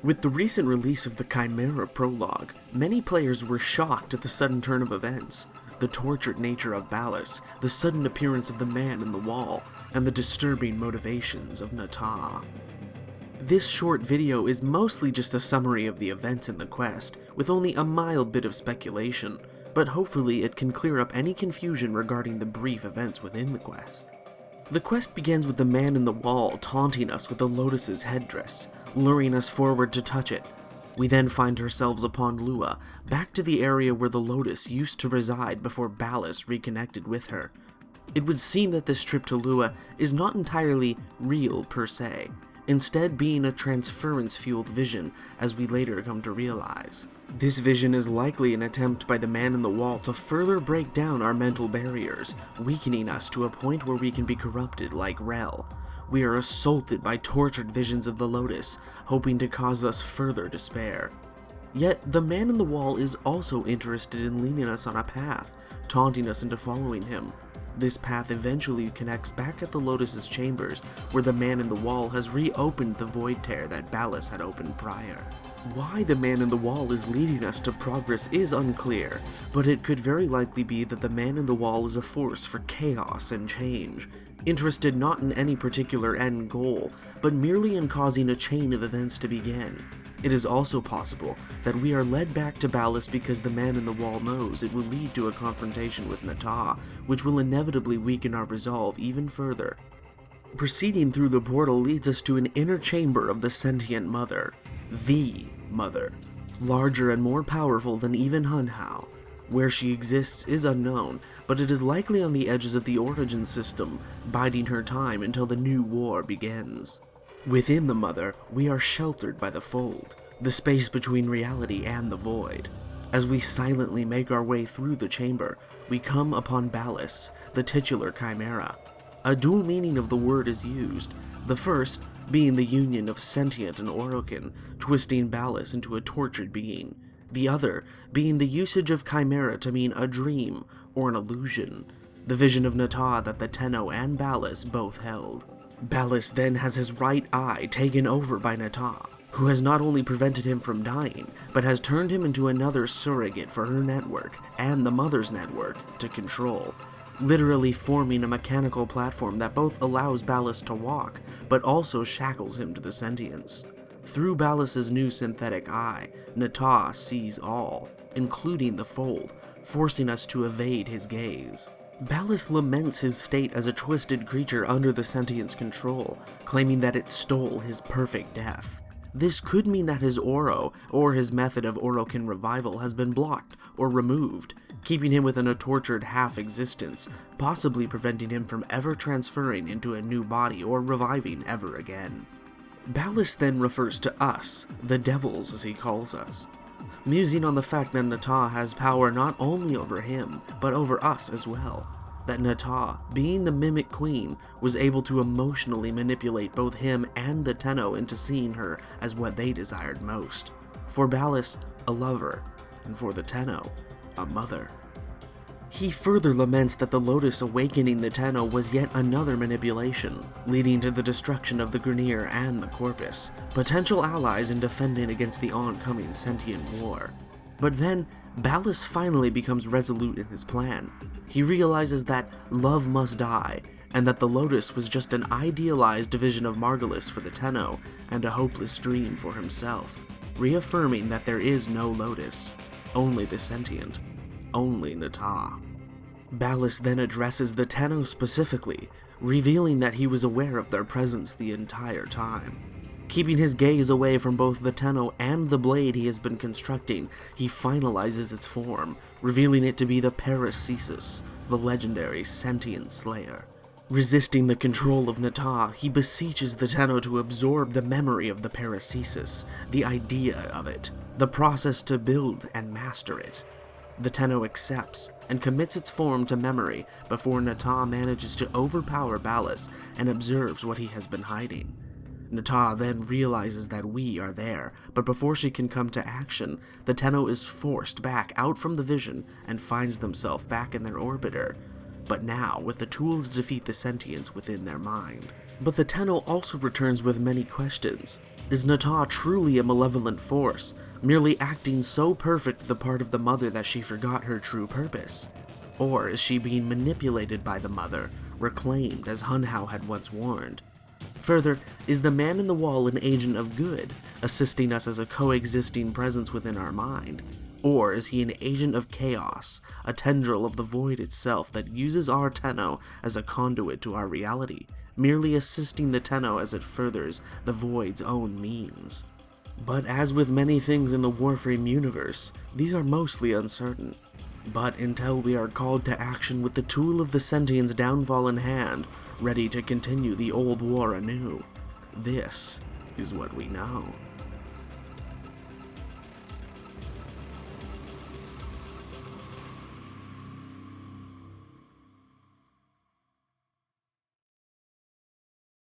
With the recent release of the Chimera Prologue, many players were shocked at the sudden turn of events, the tortured nature of Ballas, the sudden appearance of the man in the wall, and the disturbing motivations of Natah. This short video is mostly just a summary of the events in the quest, with only a mild bit of speculation, but hopefully it can clear up any confusion regarding the brief events within the quest. The quest begins with the man in the wall taunting us with the Lotus's headdress, luring us forward to touch it. We then find ourselves upon Lua, back to the area where the Lotus used to reside before Ballas reconnected with her. It would seem that this trip to Lua is not entirely real per se, instead being a transference-fueled vision, as we later come to realize. This vision is likely an attempt by the man in the wall to further break down our mental barriers, weakening us to a point where we can be corrupted like Rel. We are assaulted by tortured visions of the Lotus, hoping to cause us further despair. Yet, the man in the wall is also interested in leading us on a path, taunting us into following him. This path eventually connects back at the Lotus's chambers, where the man in the wall has reopened the void tear that Ballas had opened prior. Why the man in the wall is leading us to progress is unclear, but it could very likely be that the man in the wall is a force for chaos and change, interested not in any particular end goal, but merely in causing a chain of events to begin. It is also possible that we are led back to Ballas because the man in the wall knows it will lead to a confrontation with Natah, which will inevitably weaken our resolve even further. Proceeding through the portal leads us to an inner chamber of the sentient mother, the Mother, larger and more powerful than even Hunhao. Where she exists is unknown, but it is likely on the edges of the Origin system, biding her time until the new war begins. Within the Mother, we are sheltered by the Fold, the space between reality and the void. As we silently make our way through the chamber, we come upon Ballas, the titular Chimera. A dual meaning of the word is used, the first being the union of sentient and Orokin, twisting Ballas into a tortured being, the other being the usage of Chimera to mean a dream or an illusion, the vision of Natah that the Tenno and Ballas both held. Ballas then has his right eye taken over by Natah, who has not only prevented him from dying, but has turned him into another surrogate for her network and the Mother's network to control, literally forming a mechanical platform that both allows Ballas to walk, but also shackles him to the sentience. Through Ballas's new synthetic eye, Natah sees all, including the Fold, forcing us to evade his gaze. Ballas laments his state as a twisted creature under the sentient's control, claiming that it stole his perfect death. This could mean that his Oro, or his method of Orokin revival, has been blocked or removed, keeping him within a tortured half-existence, possibly preventing him from ever transferring into a new body or reviving ever again. Ballas then refers to us, the Devils as he calls us, musing on the fact that Natah has power not only over him, but over us as well. That Natah, being the Mimic Queen, was able to emotionally manipulate both him and the Tenno into seeing her as what they desired most. For Ballas, a lover, and for the Tenno, a mother. He further laments that the Lotus awakening the Tenno was yet another manipulation, leading to the destruction of the Grineer and the Corpus, potential allies in defending against the oncoming sentient war. But then, Ballas finally becomes resolute in his plan. He realizes that love must die, and that the Lotus was just an idealized division of Margulis for the Tenno, and a hopeless dream for himself, reaffirming that there is no Lotus, only the sentient, only Natah. Ballas then addresses the Tenno specifically, revealing that he was aware of their presence the entire time. Keeping his gaze away from both the Tenno and the blade he has been constructing, he finalizes its form, revealing it to be the Paracesis, the legendary sentient slayer. Resisting the control of Natah, he beseeches the Tenno to absorb the memory of the Paracesis, the idea of it, the process to build and master it. The Tenno accepts and commits its form to memory before Natah manages to overpower Ballas and observes what he has been hiding. Natah then realizes that we are there, but before she can come to action, the Tenno is forced back out from the vision and finds themselves back in their orbiter. but now with the tool to defeat the sentience within their mind. But the Tenno also returns with many questions. Is Nata truly a malevolent force, merely acting so perfect the part of the mother that she forgot her true purpose? Or is she being manipulated by the mother, reclaimed as Hunhao had once warned? Further, is the man in the wall an agent of good, assisting us as a coexisting presence within our mind? Or is he an agent of chaos, a tendril of the void itself that uses our Tenno as a conduit to our reality, merely assisting the Tenno as it furthers the void's own means? But as with many things in the Warframe universe, these are mostly uncertain. But until we are called to action with the tool of the sentient's downfall in hand, ready to continue the old war anew, this is what we know.